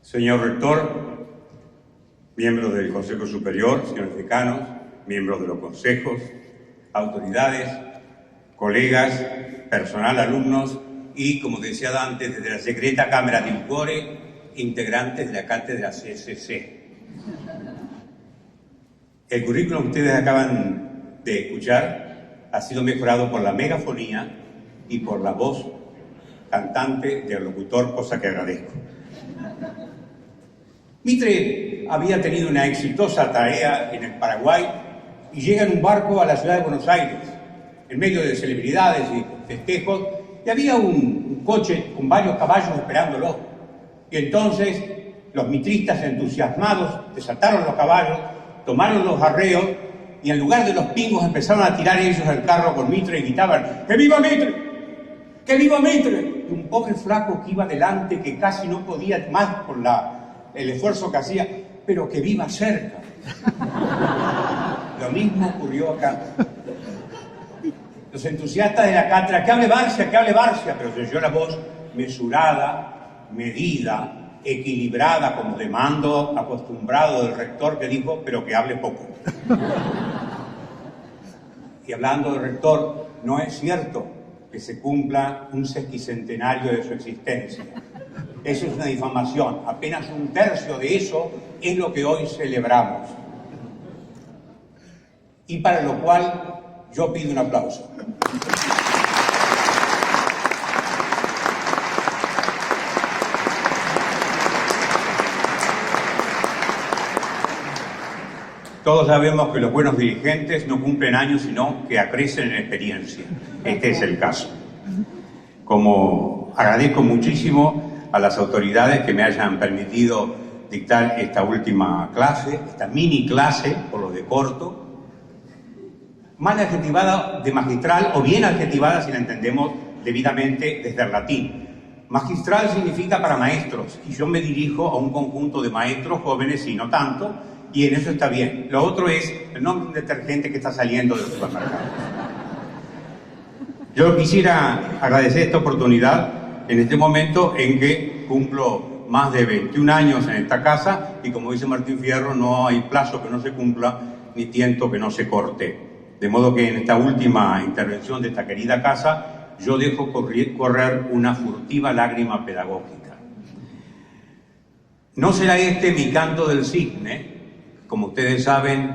Señor Rector, miembros del Consejo Superior, señores decanos, miembros de los consejos, autoridades, colegas, personal, alumnos y, como decía antes, desde la secreta Cámara de Incore, integrantes de la cátedra CCC. El currículum que ustedes acaban de escuchar ha sido mejorado por la megafonía y por la voz cantante del locutor, cosa que agradezco. Mitre había tenido una exitosa tarea en el Paraguay y llega en un barco a la ciudad de Buenos Aires, en medio de celebridades y festejos, y había un coche con varios caballos esperándolo. Y entonces los mitristas entusiasmados desataron los caballos, tomaron los arreos y en lugar de los pingos empezaron a tirar ellos el carro con Mitre y gritaban: ¡Que viva Mitre! ¡Que viva Mitre! Y un pobre flaco que iba delante, que casi no podía más por el esfuerzo que hacía, pero que viva cerca. Lo mismo ocurrió acá. Los entusiastas de la cátedra: ¡que hable Barcia, que hable Barcia! Pero se oyó la voz mesurada, medida, equilibrada, como de mando acostumbrado del rector, que dijo: pero que hable poco. Y hablando del rector, no es cierto que se cumpla un sesquicentenario de su existencia. Eso es una difamación. Apenas un tercio de eso es lo que hoy celebramos. Y para lo cual yo pido un aplauso. Todos sabemos que los buenos dirigentes no cumplen años, sino que acrecen en experiencia. Este es el caso. Como agradezco muchísimo a las autoridades que me hayan permitido dictar esta última clase, esta mini clase, por lo de corto, mal adjetivada de magistral o bien adjetivada si la entendemos debidamente desde el latín. Magistral significa para maestros, y yo me dirijo a un conjunto de maestros jóvenes y no tanto, y en eso está bien. Lo otro es el nombre de un detergente que está saliendo del supermercado. Yo quisiera agradecer esta oportunidad en este momento en que cumplo más de 21 años en esta casa y, como dice Martín Fierro, no hay plazo que no se cumpla ni tiento que no se corte. De modo que en esta última intervención de esta querida casa yo dejo correr una furtiva lágrima pedagógica. No será este mi canto del cisne. Como ustedes saben,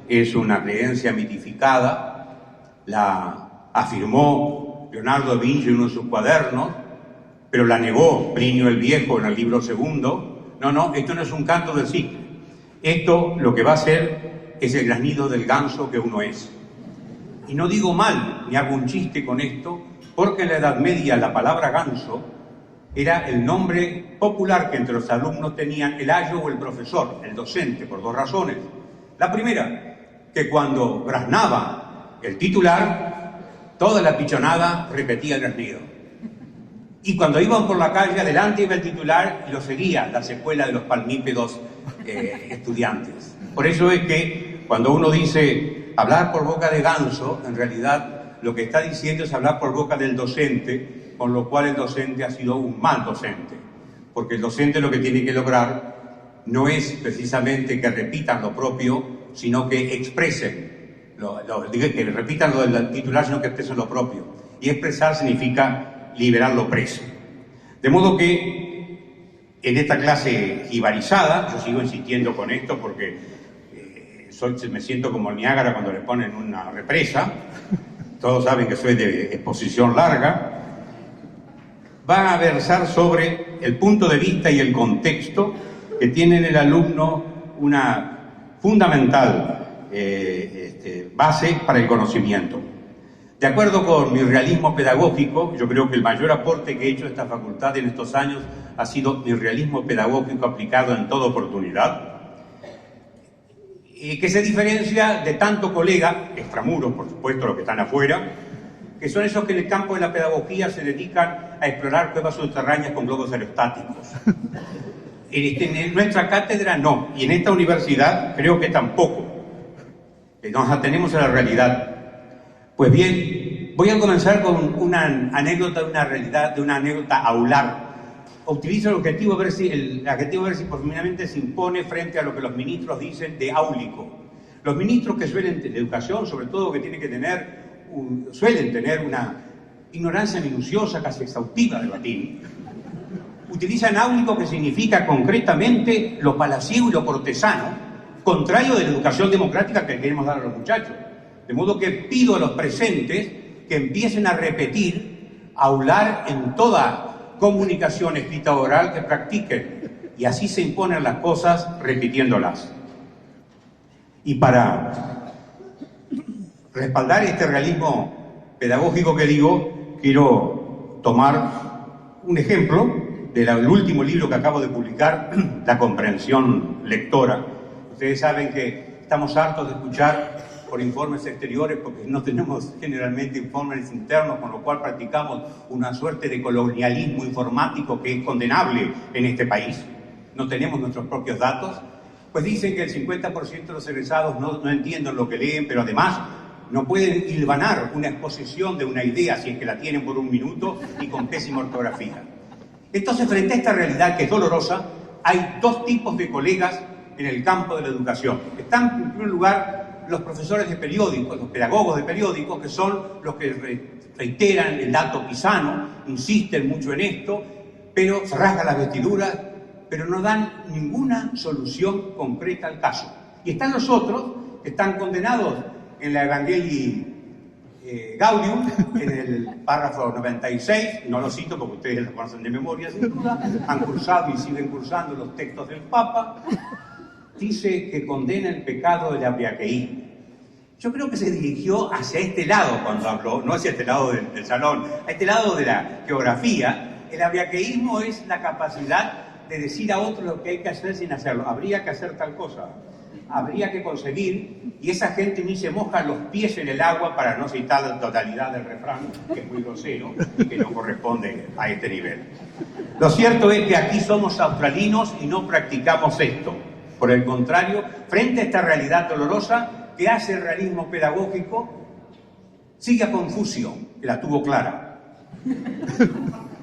es una creencia mitificada, la afirmó Leonardo da Vinci en uno de sus cuadernos, pero la negó Plinio el Viejo en el libro segundo. No, esto no es un canto del cisne. Esto lo que va a ser es el granido del ganso que uno es. Y no digo mal, ni hago un chiste con esto, porque en la Edad Media la palabra ganso era el nombre popular que entre los alumnos tenían el ayo o el profesor, el docente, por dos razones. La primera, que cuando graznaba el titular, toda la pichonada repetía el graznido. Y cuando iban por la calle, adelante iba el titular y lo seguía la secuela de los palmípedos estudiantes. Por eso es que cuando uno dice hablar por boca de ganso, en realidad lo que está diciendo es hablar por boca del docente, con lo cual el docente ha sido un mal docente, porque el docente lo que tiene que lograr no es precisamente que repitan lo propio, sino que expresen, que repitan lo del titular, sino que expresen lo propio. Y expresar significa liberar lo preso. De modo que en esta clase jibarizada, yo sigo insistiendo con esto porque me siento como el Niágara cuando le ponen una represa, todos saben que soy de exposición larga, va a versar sobre el punto de vista y el contexto que tiene en el alumno una fundamental base para el conocimiento. De acuerdo con mi realismo pedagógico, yo creo que el mayor aporte que he hecho a esta facultad en estos años ha sido mi realismo pedagógico aplicado en toda oportunidad, que se diferencia de tanto colega, extramuros por supuesto, los que están afuera, que son esos que en el campo de la pedagogía se dedican a explorar cuevas subterráneas con globos aerostáticos. En nuestra cátedra no, y en esta universidad creo que tampoco. Nos atenemos a la realidad. Pues bien, voy a comenzar con una anécdota de una anécdota aular utilizo el adjetivo versi se impone frente a lo que los ministros dicen de áulico. Los ministros que suelen, de educación sobre todo, que tienen que suelen tener una ignorancia minuciosa, casi exhaustiva del latín, utilizan áulico, que significa concretamente lo palaciego y lo cortesano, contrario de la educación democrática que queremos dar a los muchachos. De modo que pido a los presentes que empiecen a repetir, a hablar en toda comunicación escrita o oral que practiquen, y así se imponen las cosas repitiéndolas. Y para respaldar este realismo pedagógico que digo, quiero tomar un ejemplo del último libro que acabo de publicar, La comprensión lectora. Ustedes saben que estamos hartos de escuchar por informes exteriores, porque no tenemos generalmente informes internos, con lo cual practicamos una suerte de colonialismo informático que es condenable en este país. No tenemos nuestros propios datos. Pues dicen que el 50% de los egresados no entienden lo que leen, pero además no pueden hilvanar una exposición de una idea si es que la tienen por un minuto y con pésima ortografía. Entonces, frente a esta realidad que es dolorosa, hay dos tipos de colegas en el campo de la educación. Están, en primer lugar, los profesores de periódicos, los pedagogos de periódicos, que son los que reiteran el dato pisano, insisten mucho en esto, pero se rasgan las vestiduras, pero no dan ninguna solución concreta al caso. Y están los otros, que están condenados en la Evangelii Gaudium, en el párrafo 96, no lo cito porque ustedes lo conocen de memoria sin duda, han cursado y siguen cursando los textos del Papa, dice que condena el pecado del abriaqueísmo. Yo creo que se dirigió hacia este lado cuando habló, no hacia este lado del salón, a este lado de la geografía. El abriaqueísmo es la capacidad de decir a otro lo que hay que hacer sin hacerlo. Habría que hacer tal cosa, habría que conseguir, y esa gente ni se moja los pies en el agua, para no citar la totalidad del refrán, que es muy grosero y que no corresponde a este nivel. Lo cierto es que aquí somos australinos y no practicamos esto. Por el contrario, frente a esta realidad dolorosa que hace el realismo pedagógico, sigue a Confucio, que la tuvo clara.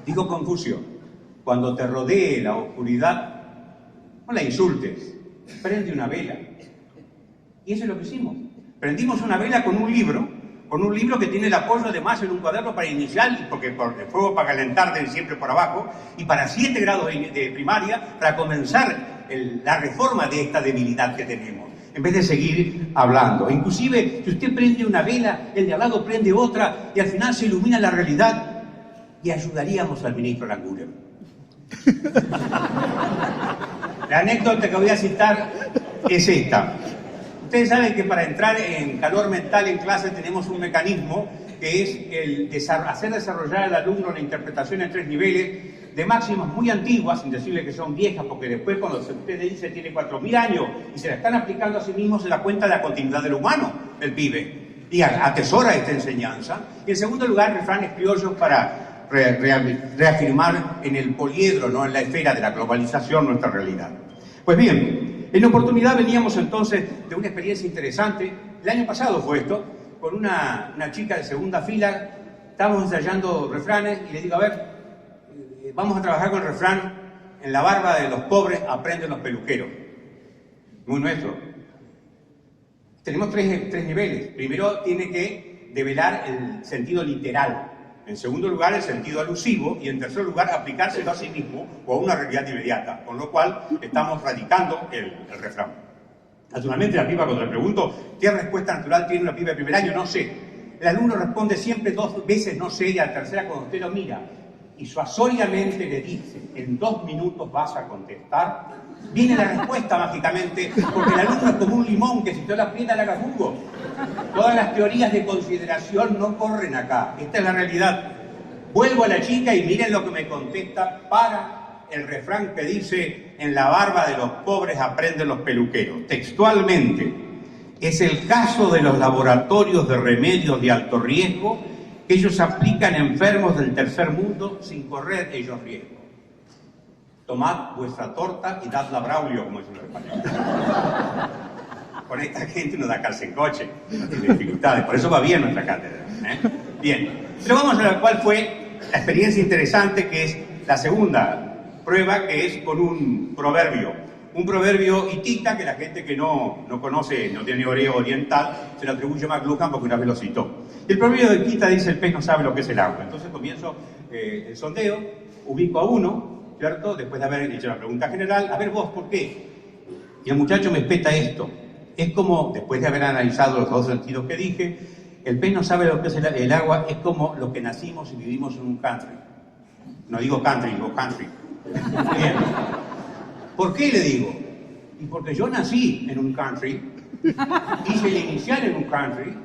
Digo Confucio, cuando te rodee la oscuridad, no la insultes, prende una vela. Y eso es lo que hicimos. Prendimos una vela con un libro que tiene el apoyo además en un cuaderno para inicial, porque el fuego para calentar siempre por abajo, y para 7 grados de primaria, para comenzar la reforma de esta debilidad que tenemos, en vez de seguir hablando. Inclusive, si usted prende una vela, el de al lado prende otra, y al final se ilumina la realidad, y ayudaríamos al ministro Langura. La anécdota que voy a citar es esta. Ustedes saben que para entrar en calor mental en clase tenemos un mecanismo que es el hacer desarrollar al alumno la interpretación en 3 niveles de máximas muy antiguas, sin decirle que son viejas, porque después cuando usted le dice tiene 4.000 años y se la están aplicando a sí mismo, se da cuenta de la continuidad del humano, el pibe, y atesora esta enseñanza. Y en segundo lugar, refranes criollos para reafirmar en el poliedro, no en la esfera de la globalización, nuestra realidad. Pues bien, en oportunidad veníamos entonces de una experiencia interesante. El año pasado fue esto, con una chica de segunda fila. Estábamos ensayando refranes y le digo, a ver, vamos a trabajar con el refrán: en la barba de los pobres aprenden los peluqueros. Muy nuestro. Tenemos tres niveles. Primero tiene que develar el sentido literal. En segundo lugar, el sentido alusivo, y en tercer lugar, aplicárselo a sí mismo o a una realidad inmediata, con lo cual estamos radicando el refrán. Naturalmente, la piba, cuando le pregunto qué respuesta natural tiene una piba de primer año, no sé. El alumno responde siempre 2 veces no sé, y a la tercera, cuando usted lo mira y suasoriamente le dice, en 2 minutos vas a contestar, viene la respuesta mágicamente, porque el alumno es como un limón que si usted lo aprieta le haga jugo. Todas las teorías de consideración no corren acá. Esta es la realidad. Vuelvo a la chica y miren lo que me contesta para el refrán que dice: en la barba de los pobres aprenden los peluqueros. Textualmente, es el caso de los laboratorios de remedios de alto riesgo que ellos aplican a enfermos del tercer mundo sin correr ellos riesgo. Tomad vuestra torta y dadla a Braulio, como dicen los españoles. Con esta gente no da calce en coche, no tiene dificultades, por eso va bien nuestra cátedra. Bien, pero vamos a ver cuál fue la experiencia interesante, que es la segunda prueba que es con un proverbio hitita que la gente que no conoce, no tiene oreo oriental, se lo atribuye a McLuhan porque una vez lo citó. El proverbio hitita dice: el pez no sabe lo que es el agua. Entonces comienzo el sondeo, ubico a uno, ¿cierto? Después de haber hecho la pregunta general, a ver vos, ¿por qué? Y el muchacho me espeta esto. Es como, después de haber analizado los dos sentidos que dije, el pez no sabe lo que es el agua, es como los que nacimos y vivimos en un country. No digo country, digo country. Bien. ¿Por qué le digo? Y porque yo nací en un country, hice la inicial en un country,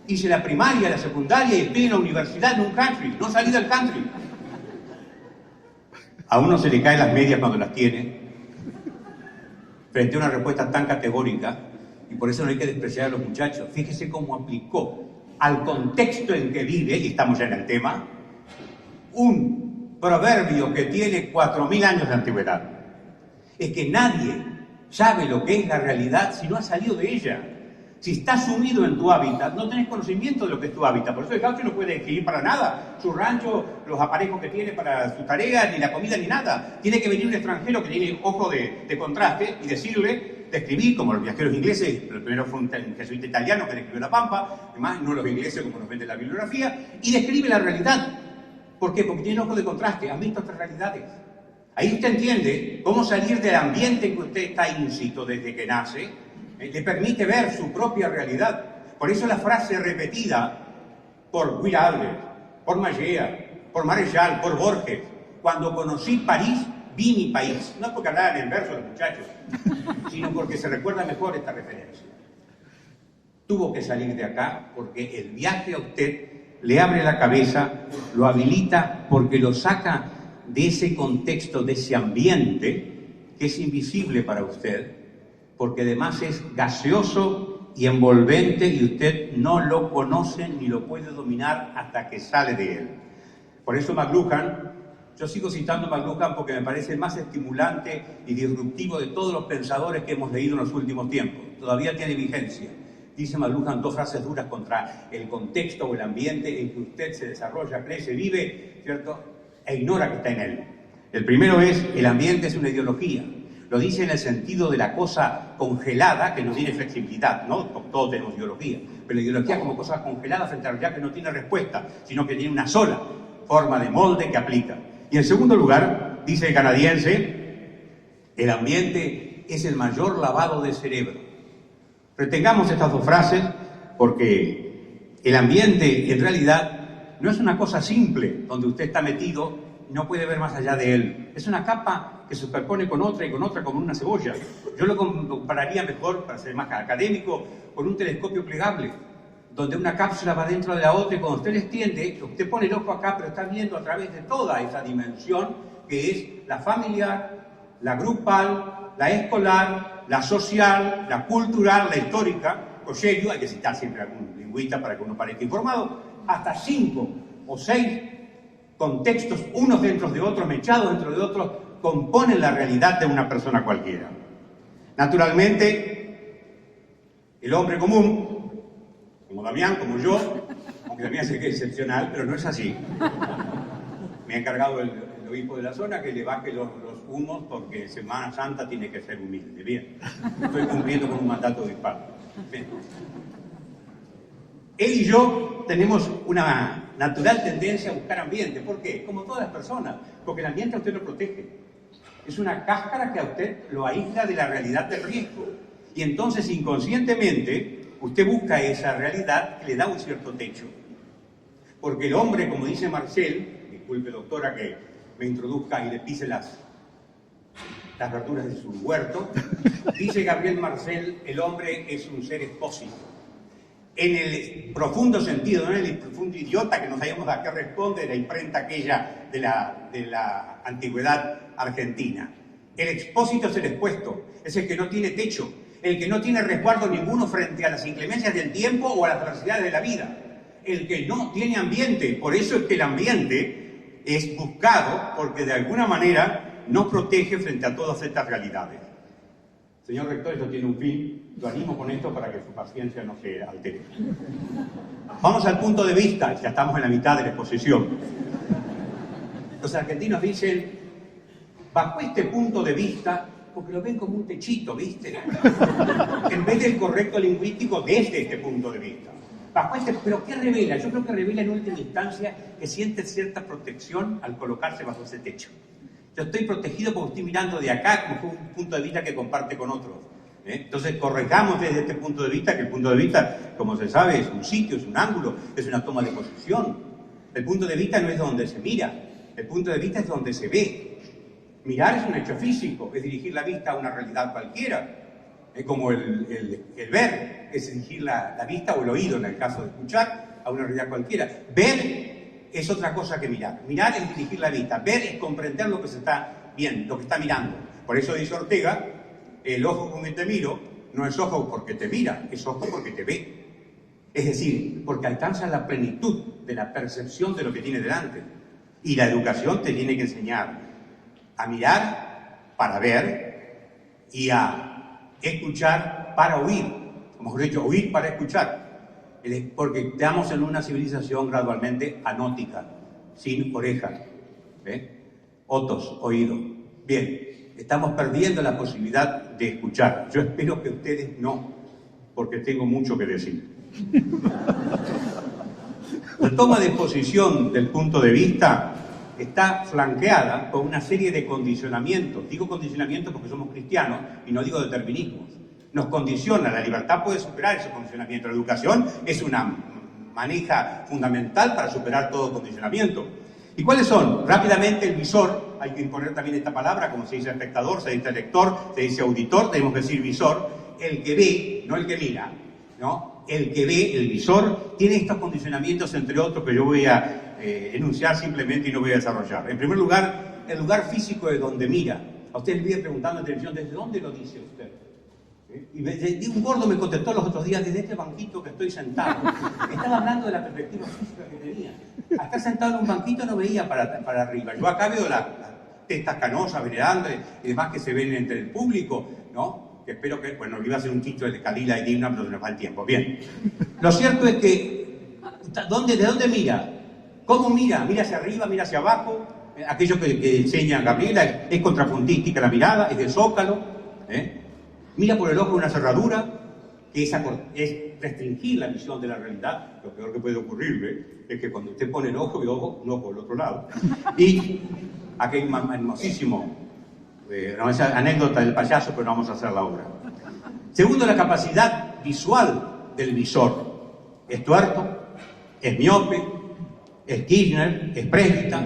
hice la primaria, la secundaria y estoy en la universidad en un country. No salí del country. A uno se le caen las medias cuando las tiene, frente a una respuesta tan categórica, y por eso no hay que despreciar a los muchachos. Fíjese cómo aplicó al contexto en que vive, y estamos ya en el tema, un proverbio que tiene 4.000 años de antigüedad. Es que nadie sabe lo que es la realidad si no ha salido de ella. Si estás sumido en tu hábitat, no tenés conocimiento de lo que es tu hábitat. Por eso el gaucho no puede escribir para nada su rancho, los aparejos que tiene para su tarea, ni la comida, ni nada. Tiene que venir un extranjero que tiene ojo de contraste y decirle, describir, como los viajeros ingleses, pero el primero fue un jesuita italiano que describió la Pampa, además no los ingleses como nos venden la bibliografía, y describe la realidad. ¿Por qué? Porque tiene ojo de contraste, han visto otras realidades. Ahí usted entiende cómo salir del ambiente en que usted está íncito desde que nace, le permite ver su propia realidad. Por eso la frase repetida por Will Adler, por Mallea, por Marechal, por Borges: cuando conocí París, vi mi país. No es porque hablaban en el verso los muchachos, sino porque se recuerda mejor esta referencia. Tuvo que salir de acá porque el viaje a usted le abre la cabeza, lo habilita porque lo saca de ese contexto, de ese ambiente que es invisible para usted, porque además es gaseoso y envolvente y usted no lo conoce ni lo puede dominar hasta que sale de él. Por eso McLuhan, yo sigo citando a McLuhan porque me parece el más estimulante y disruptivo de todos los pensadores que hemos leído en los últimos tiempos. Todavía tiene vigencia. Dice McLuhan dos frases duras contra el contexto o el ambiente en que usted se desarrolla, crece, vive, ¿cierto?, e ignora que está en él. El primero es: el ambiente es una ideología. Lo dice en el sentido de la cosa congelada que no tiene flexibilidad, ¿no? Todos tenemos ideología, pero la ideología como cosa congelada frente a la realidad que no tiene respuesta, sino que tiene una sola forma de molde que aplica. Y en segundo lugar, dice el canadiense, el ambiente es el mayor lavado de cerebro. Retengamos estas dos frases porque el ambiente en realidad no es una cosa simple donde usted está metido y no puede ver más allá de él. Es una capa que se superpone con otra y con otra como una cebolla. Yo lo compararía mejor, para ser más académico, con un telescopio plegable, donde una cápsula va dentro de la otra y cuando usted le extiende, usted pone el ojo acá, pero está viendo a través de toda esa dimensión que es la familiar, la grupal, la escolar, la social, la cultural, la histórica. Coelho, hay que citar siempre a algún lingüista para que uno parezca informado, hasta 5 o 6 contextos, unos dentro de otros, mechados dentro de otros, componen la realidad de una persona cualquiera. Naturalmente, el hombre común, como Damián, como yo, aunque Damián sé que es excepcional, pero no es así. Me ha encargado el obispo de la zona que le baje los humos porque Semana Santa tiene que ser humilde. Bien, estoy cumpliendo con un mandato de padre. Bien. Él y yo tenemos una natural tendencia a buscar ambiente. ¿Por qué? Como todas las personas, porque el ambiente a usted lo protege. Es una cáscara que a usted lo aísla de la realidad del riesgo. Y entonces, inconscientemente, usted busca esa realidad que le da un cierto techo. Porque el hombre, como dice Marcel, disculpe doctora que me introduzca y le pise las verduras de su huerto, dice Gabriel Marcel, el hombre es un ser expósito. En el profundo sentido, no en el profundo idiota que no sabíamos a qué responde la imprenta aquella de la antigüedad argentina. El expósito es el expuesto, es el que no tiene techo, el que no tiene resguardo ninguno frente a las inclemencias del tiempo o a las adversidades de la vida, el que no tiene ambiente. Por eso es que el ambiente es buscado, porque de alguna manera nos protege frente a todas estas realidades. Señor rector, esto tiene un fin. Lo animo con esto para que su paciencia no se altere. Vamos al punto de vista, ya estamos en la mitad de la exposición. Los argentinos dicen, bajo este punto de vista, porque lo ven como un techito, ¿viste? En vez del correcto lingüístico desde este punto de vista. Pero ¿qué revela? Yo creo que revela en última instancia que siente cierta protección al colocarse bajo ese techo. Yo estoy protegido porque estoy mirando de acá como fue un punto de vista que comparte con otros. Entonces corregamos desde este punto de vista, que el punto de vista, como se sabe, es un sitio, es un ángulo, es una toma de posición. El punto de vista no es donde se mira, el punto de vista es donde se ve. Mirar es un hecho físico, es dirigir la vista a una realidad cualquiera. Es como el ver, es dirigir la vista o el oído, en el caso de escuchar, a una realidad cualquiera. Ver es otra cosa que mirar. Mirar es dirigir la vista, ver es comprender lo que se está viendo, lo que está mirando. Por eso dice Ortega, el ojo con que te miro no es ojo porque te mira, es ojo porque te ve. Es decir, porque alcanza la plenitud de la percepción de lo que tiene delante. Y la educación te tiene que enseñar a mirar para ver y a escuchar para oír, o mejor dicho, oír para escuchar, porque estamos en una civilización gradualmente anótica, sin oreja, otos, oído. Bien, estamos perdiendo la posibilidad de escuchar. Yo espero que ustedes no, porque tengo mucho que decir. La toma de posición del punto de vista está flanqueada por una serie de condicionamientos. Digo condicionamientos porque somos cristianos y no digo determinismos. Nos condiciona, la libertad puede superar ese condicionamiento. La educación es una maneja fundamental para superar todo condicionamiento. ¿Y cuáles son? Rápidamente el visor, hay que imponer también esta palabra, como se dice espectador, se dice lector, se dice auditor, tenemos que decir visor, el que ve, no el que mira, ¿no? El que ve, el visor, tiene estos condicionamientos, entre otros, que yo voy a enunciar simplemente y no voy a desarrollar. En primer lugar, el lugar físico de donde mira. A usted le viene preguntando en televisión, ¿desde dónde lo dice usted? Y un gordo me contestó los otros días, desde este banquito que estoy sentado. Estaba hablando de la perspectiva física que tenía. Al estar sentado en un banquito no veía para arriba. Yo acá veo las testas canosas, venerantes y demás que se ven entre el público, ¿no? Que espero que, bueno, iba a hacer un chicho de Calila y Digna, pero se nos va el tiempo. Bien. Lo cierto es que, ¿de dónde mira? ¿Cómo mira? ¿Mira hacia arriba, mira hacia abajo? Aquello que enseña Gabriela es contrapuntística la mirada, es de zócalo. Mira por el ojo una cerradura, que es restringir la visión de la realidad. Lo peor que puede ocurrirle es que cuando usted pone el ojo, y ojo, no por el otro lado. Y aquí hay un hermosísimo, no es anécdota del payaso, pero no vamos a hacer la obra. Segundo, la capacidad visual del visor. Es tuerto, es miope, es Kirchner, es presbita,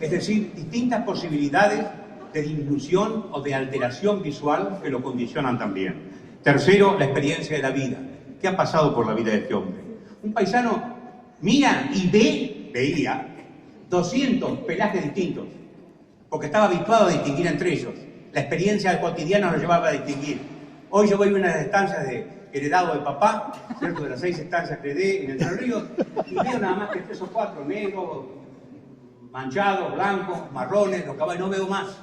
es decir, distintas posibilidades de disminución o de alteración visual que lo condicionan también. Tercero, la experiencia de la vida. ¿Qué ha pasado por la vida de este hombre? Un paisano mira y veía 200 pelajes distintos, porque estaba habituado a distinguir entre ellos. La experiencia cotidiana lo llevaba a distinguir. Hoy yo voy a unas estancias heredado de papá, ¿cierto? De las 6 estancias que heredé en Entre Ríos, y veo nada más que 3 o 4 negros, manchados, blancos, marrones, los caballos, no veo más.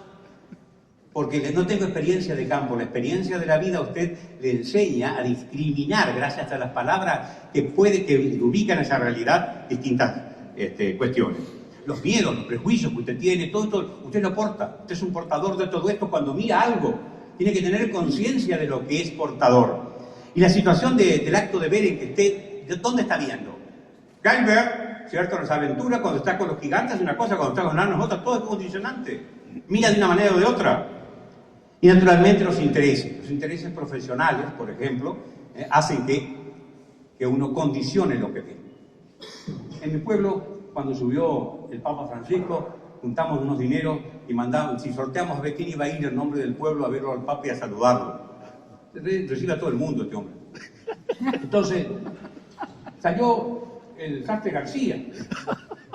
Porque no tengo experiencia de campo. La experiencia de la vida a usted le enseña a discriminar, gracias a las palabras que ubican esa realidad, distintas cuestiones. Los miedos, los prejuicios que usted tiene, todo esto, usted lo porta. Usted es un portador de todo esto cuando mira algo. Tiene que tener conciencia de lo que es portador. Y la situación del acto de ver en que esté, ¿dónde está viendo? Galver, ¿cierto? Nos aventura cuando está con los gigantes es una cosa, cuando está con nosotros todo es condicionante. Mira de una manera o de otra. Y naturalmente los intereses profesionales, por ejemplo, hacen que uno condicione lo que ve. En mi pueblo, cuando subió el Papa Francisco, juntamos unos dineros y mandamos, si sorteamos a ver quién iba a ir en nombre del pueblo a verlo al Papa y a saludarlo. Recibe a todo el mundo este hombre. Entonces, salió el sastre García.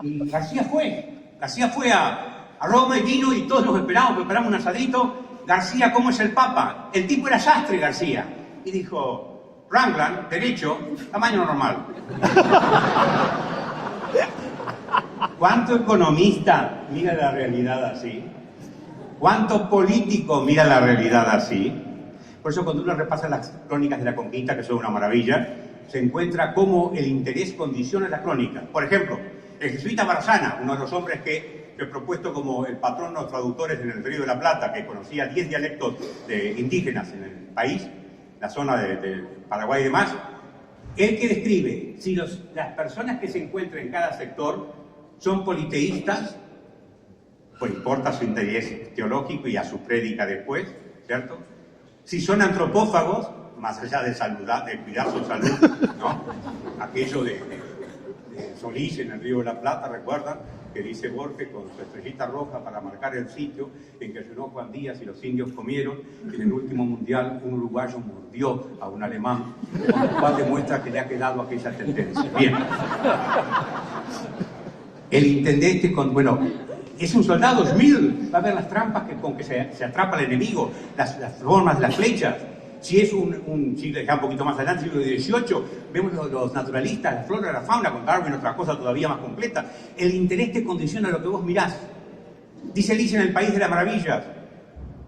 Y García fue a Roma y vino y todos nos preparamos un asadito. García, ¿cómo es el Papa? El tipo era sastre, García. Y dijo, Ranglan, derecho, tamaño normal. ¿Cuánto economista mira la realidad así? ¿Cuánto político mira la realidad así? Por eso cuando uno repasa las crónicas de la conquista, que son una maravilla, se encuentra cómo el interés condiciona la crónica. Por ejemplo, el jesuita Barzana, uno de los hombres que he propuesto como el patrón de los traductores en el Río de la Plata, que conocía 10 dialectos indígenas en el país, la zona de Paraguay y demás, él que describe si las personas que se encuentran en cada sector son politeístas, pues importa su interés teológico y a su prédica después, ¿cierto? Si son antropófagos, más allá de cuidar su salud, ¿no? Aquello de Solís en el Río de la Plata, ¿recuerdan? Que dice Borges con su estrellita roja para marcar el sitio en que ayunó Juan Díaz y los indios comieron, y en el último mundial un uruguayo mordió a un alemán, con lo cual demuestra que le ha quedado aquella tendencia. Bien. El intendente es un soldado, Schmid, va a ver las trampas con que se atrapa al enemigo, las formas, las flechas. Si es un siglo ya un poquito más adelante, siglo XVIII, vemos los naturalistas, la flora, la fauna, con Darwin, otra cosa todavía más completa. El interés te condiciona lo que vos mirás. Dice Alicia en el País de las Maravillas,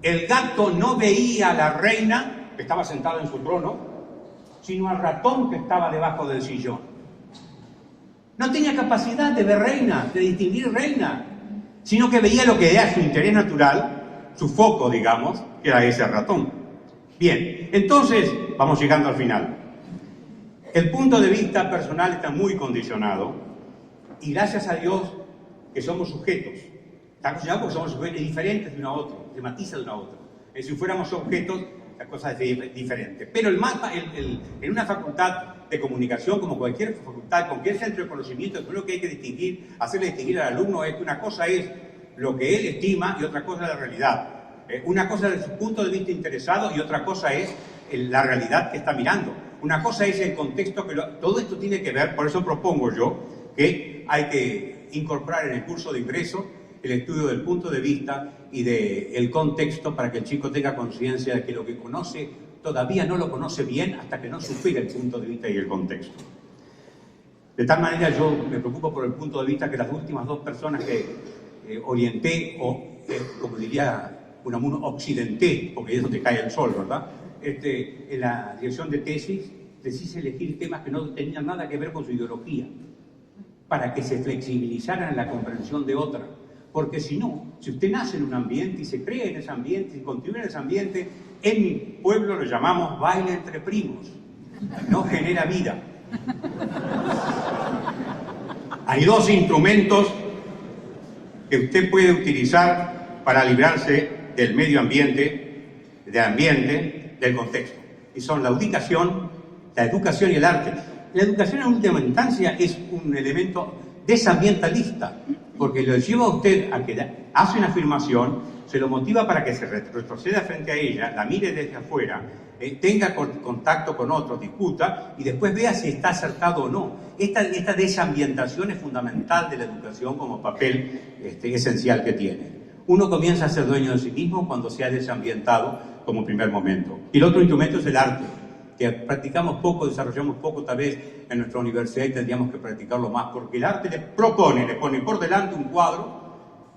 el gato no veía a la reina, que estaba sentada en su trono, sino al ratón que estaba debajo del sillón. No tenía capacidad de ver reina, de distinguir reina, sino que veía lo que era su interés natural, su foco, digamos, que era ese ratón. Bien, entonces, vamos llegando al final. El punto de vista personal está muy condicionado y gracias a Dios que somos sujetos. Está condicionado porque somos sujetos diferentes de uno a otro, se matiza de uno a otro. Si fuéramos objetos, la cosa es diferente. Pero el mapa, en una facultad de comunicación, como cualquier facultad, cualquier centro de conocimiento, lo que hay que distinguir, hacerle distinguir al alumno es que una cosa es lo que él estima y otra cosa es la realidad. Una cosa es su punto de vista interesado y otra cosa es la realidad que está mirando. Una cosa es el contexto, todo esto tiene que ver, por eso propongo yo que hay que incorporar en el curso de ingreso el estudio del punto de vista y del contexto para que el chico tenga conciencia de que lo que conoce todavía no lo conoce bien hasta que no supere el punto de vista y el contexto. De tal manera yo me preocupo por el punto de vista que las últimas dos personas que orienté, o como diría Unamuno, occidenté, porque es donde cae el sol, ¿verdad? En la dirección de tesis, les hice elegir temas que no tenían nada que ver con su ideología, para que se flexibilizaran en la comprensión de otra. Porque si no, si usted nace en un ambiente y se crea en ese ambiente y continúa en ese ambiente, en mi pueblo lo llamamos baile entre primos, no genera vida. Hay dos instrumentos que usted puede utilizar para librarse del medio ambiente, del contexto, y son la educación y el arte. La educación en última instancia es un elemento desambientalista, porque lo lleva a usted a que hace una afirmación, se lo motiva para que se retroceda frente a ella, la mire desde afuera, tenga contacto con otros, discuta y después vea si está acertado o no. Esta desambientación es fundamental de la educación como papel esencial que tiene. Uno comienza a ser dueño de sí mismo cuando se ha desambientado como primer momento. Y el otro instrumento es el arte, que practicamos poco, desarrollamos poco tal vez en nuestra universidad y tendríamos que practicarlo más, porque el arte le pone por delante un cuadro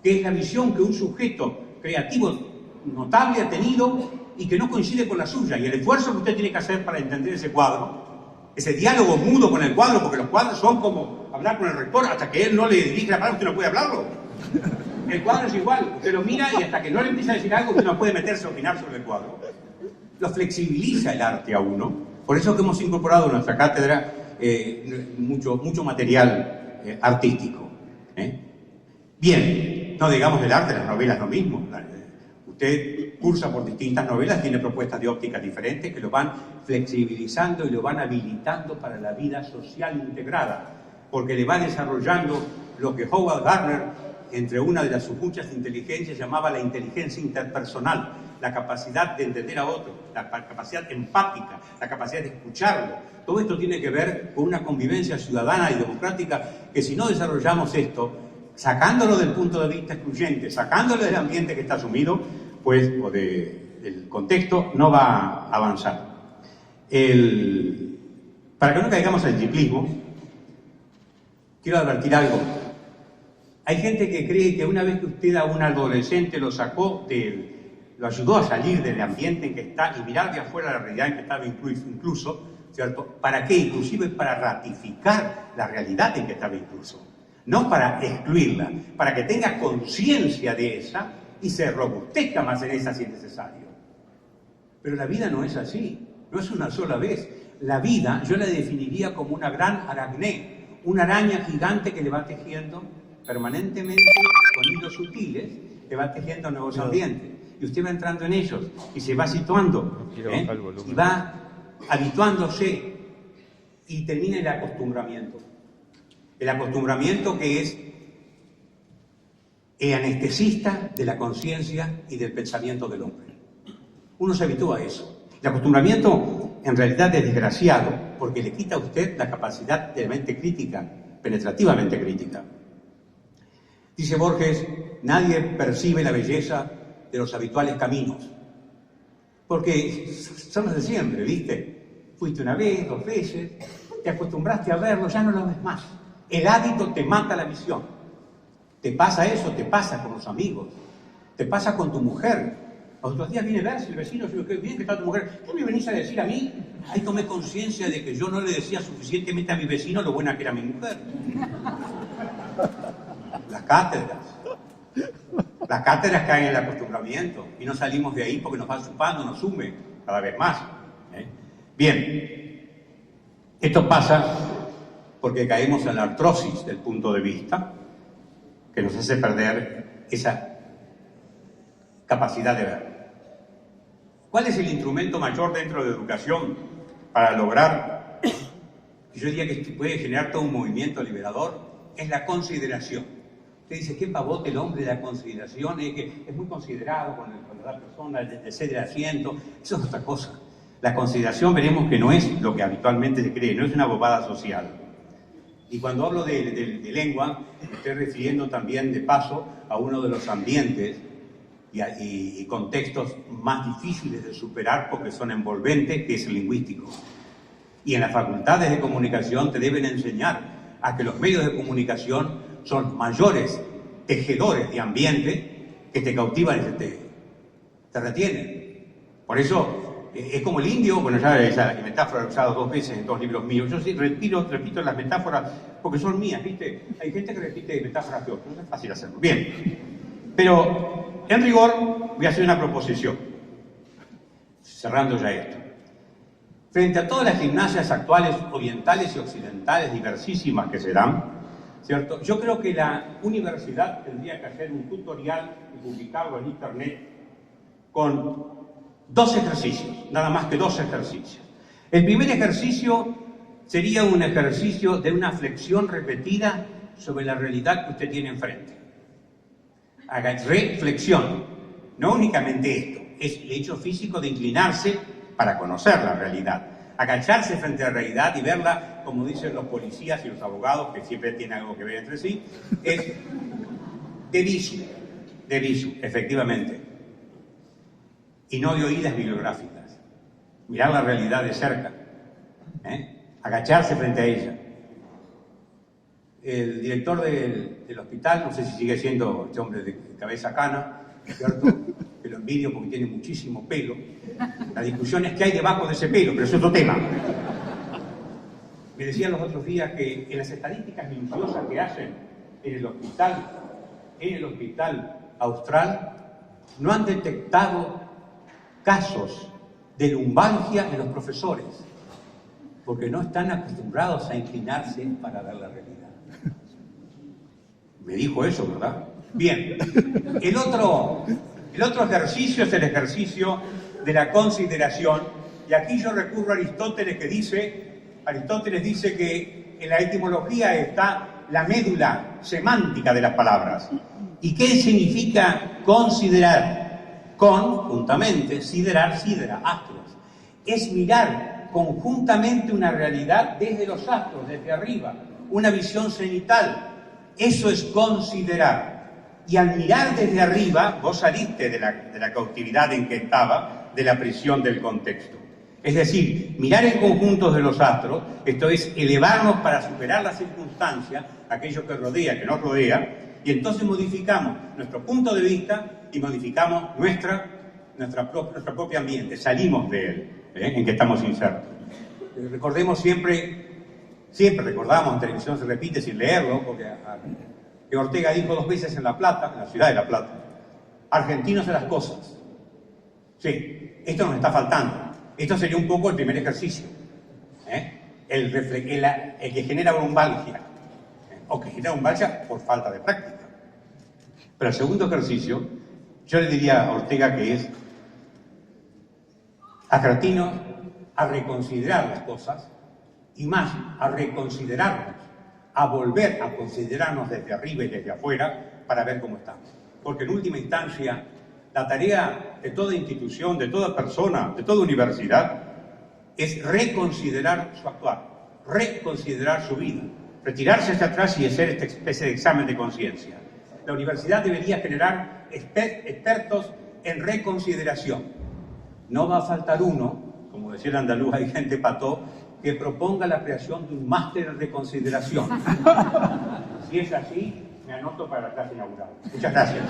que es la visión que un sujeto creativo notable ha tenido y que no coincide con la suya, y el esfuerzo que usted tiene que hacer para entender ese cuadro, ese diálogo mudo con el cuadro, porque los cuadros son como hablar con el rector, hasta que él no le dirige la palabra usted no puede hablarlo. El cuadro es igual, usted lo mira y hasta que no le empieza a decir algo usted no puede meterse a opinar sobre el cuadro. Lo flexibiliza el arte a uno, por eso que hemos incorporado en nuestra cátedra mucho material artístico. Bien, no digamos del arte, las novelas lo mismo. Usted cursa por distintas novelas, tiene propuestas de óptica diferentes que lo van flexibilizando y lo van habilitando para la vida social integrada, porque le va desarrollando lo que Howard Gardner, entre una de sus muchas inteligencias, llamaba la inteligencia interpersonal, la capacidad de entender a otro, la capacidad empática, la capacidad de escucharlo. Todo esto tiene que ver con una convivencia ciudadana y democrática que si no desarrollamos esto, sacándolo del punto de vista excluyente, sacándolo del ambiente que está sumido, pues, o del contexto, no va a avanzar. Para que no caigamos al ciclismo, quiero advertir algo. Hay gente que cree que una vez que usted a un adolescente lo ayudó a salir del ambiente en que está y mirar de afuera la realidad en que estaba incluso, ¿cierto? ¿Para qué? Inclusive para ratificar la realidad en que estaba incluso. no para excluirla, para que tenga conciencia de esa y se robustezca más en esa si es necesario. Pero la vida no es así, no es una sola vez. La vida yo la definiría como una gran aracné, una araña gigante que le va tejiendo permanentemente con hilos sutiles, le va tejiendo nuevos ambientes. Y usted va entrando en ellos y se va situando, y va habituándose y termina el acostumbramiento. El acostumbramiento que es el anestesista de la conciencia y del pensamiento del hombre. Uno se habitúa a eso. El acostumbramiento en realidad es desgraciado porque le quita a usted la capacidad de mente crítica, penetrativamente crítica. Dice Borges, nadie percibe la belleza de los habituales caminos, porque son los de siempre, ¿viste? Fuiste una vez, 2 veces, te acostumbraste a verlo, ya no lo ves más. El hábito te mata la visión. Te pasa eso, te pasa con los amigos, te pasa con tu mujer. Los otros días viene a verse el vecino, yo, qué bien que está tu mujer. ¿Qué me venís a decir a mí? Ahí tomé conciencia de que yo no le decía suficientemente a mi vecino lo buena que era mi mujer. Las cátedras caen en el acostumbramiento y no salimos de ahí porque nos va chupando, nos sume cada vez más. Bien, esto pasa porque caemos en la artrosis del punto de vista que nos hace perder esa capacidad de ver. ¿Cuál es el instrumento mayor dentro de la educación para lograr, yo diría que puede generar todo un movimiento liberador? Es la consideración. Usted dice, qué pavote el hombre de la consideración, que es muy considerado con la persona, de ceder asiento. Eso es otra cosa. La consideración veremos que no es lo que habitualmente se cree, no es una bobada social. Y cuando hablo de lengua, me estoy refiriendo también de paso a uno de los ambientes y contextos más difíciles de superar porque son envolventes, que es el lingüístico. Y en las facultades de comunicación te deben enseñar a que los medios de comunicación son mayores tejedores de ambiente que te cautivan y te retienen. Por eso es como el indio, bueno, ya esa metáfora he usado 2 veces en 2 libros míos. Yo sí repito las metáforas porque son mías, ¿viste? Hay gente que repite metáforas de otros, es fácil hacerlo. Bien, pero en rigor voy a hacer una proposición, cerrando ya esto. Frente a todas las gimnasias actuales, orientales y occidentales, diversísimas que se dan, ¿cierto? Yo creo que la universidad tendría que hacer un tutorial y publicarlo en internet con 2 ejercicios, nada más que 2 ejercicios. El primer ejercicio sería un ejercicio de una flexión repetida sobre la realidad que usted tiene enfrente. Haga reflexión, no únicamente esto, es el hecho físico de inclinarse para conocer la realidad, agacharse frente a la realidad y verla, como dicen los policías y los abogados, que siempre tienen algo que ver entre sí, es de visu, efectivamente, y no de oídas bibliográficas. Mirar la realidad de cerca, agacharse frente a ella. El director del hospital, no sé si sigue siendo este hombre de cabeza cana, ¿cierto? Que lo envidio porque tiene muchísimo pelo. La discusión es qué hay debajo de ese pelo, pero es otro tema. Me decían los otros días que en las estadísticas minuciosas que hacen en el hospital austral, no han detectado casos de lumbalgia en los profesores, porque no están acostumbrados a inclinarse para ver la realidad. Me dijo eso, ¿verdad? Bien, el otro ejercicio es el ejercicio de la consideración, y aquí yo recurro a Aristóteles dice que en la etimología está la médula semántica de las palabras. ¿Y qué significa considerar? Con, juntamente, siderar, sidera, astros. Es mirar conjuntamente una realidad desde los astros, desde arriba, una visión cenital. Eso es considerar. Y al mirar desde arriba, vos saliste de la cautividad en que estaba, de la prisión del contexto. Es decir, mirar en conjuntos de los astros, esto es elevarnos para superar la circunstancia, aquello que rodea, que nos rodea, y entonces modificamos nuestro punto de vista y modificamos nuestro propio ambiente, salimos de él, en que estamos insertos. Recordemos siempre Siempre recordamos, en televisión se repite sin leerlo, porque que Ortega dijo 2 veces en La Plata, en la ciudad de La Plata, argentinos a las cosas. Sí, esto nos está faltando. Esto sería un poco el primer ejercicio. El que genera brumbalgia. O que genera brumbalgia por falta de práctica. Pero el segundo ejercicio, yo le diría a Ortega que es atractinos a reconsiderar las cosas y más, a reconsiderarnos, a volver a considerarnos desde arriba y desde afuera para ver cómo estamos. Porque en última instancia, la tarea de toda institución, de toda persona, de toda universidad, es reconsiderar su actuar, reconsiderar su vida, retirarse hacia atrás y hacer esta especie de examen de conciencia. La universidad debería generar expertos en reconsideración. No va a faltar uno, como decía el andaluz, hay gente pató, que proponga la creación de un máster en reconsideración. Si es así, me anoto para la clase inaugural. Muchas gracias.